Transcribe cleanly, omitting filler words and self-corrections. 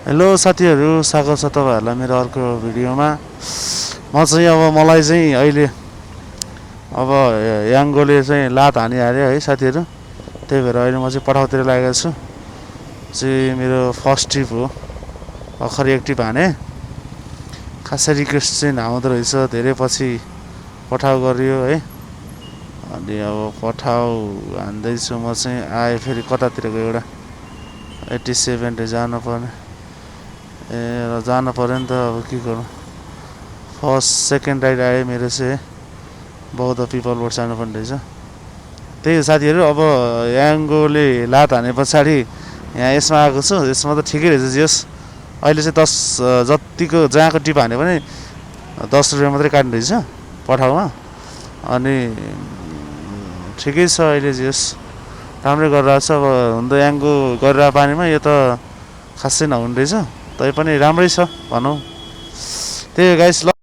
Hello साथीहरू, स्वागत छ तपाईँहरूलाई मेरो अर्को भिडियोमा। म चाहिँ अब मलाई चाहिँ अहिले अब याङ्गोले चाहिँ लात हानिहाल्यो है साथीहरू। त्यही भएर अहिले म चाहिँ पठाउतिर लागेको छु। चाहिँ मेरो फर्स्ट ट्रिप हो, भर्खर एक ट्रिप हाने। खासै रिक्वेस्ट चाहिँ नआउँदो रहेछ, धेरै पछि पठाउ गरियो है। अनि अब पठाउ हान्दैछु म चाहिँ। आएँ फेरि कतातिरको एउटा 87 जानुपर्ने, जानु पऱ्यो नि त। अब के गर्नु, फर्स्ट सेकेन्ड राइड आयो मेरो चाहिँ बौद्ध पिपल बोर्ड जानुपर्ने रहेछ। त्यही हो साथीहरू। अब याङ्गोले लात हाने पछाडि यहाँ यसमा आएको छु। यसमा त ठिकै रहेछ। जस अहिले चाहिँ 10 जतिको जहाँको टिप हाने पनि 10 रुपियाँ मात्रै काट्ने रहेछ पठाउमा। अनि ठिकै छ अहिले, जस राम्रै गरिरहेको छ। अब हुन त याङ्गो गरिरहेको पानीमा यो त खासै नहुने रहेछ, तै पनि राम्रै छ भनौँ। त्यही हो गाइस।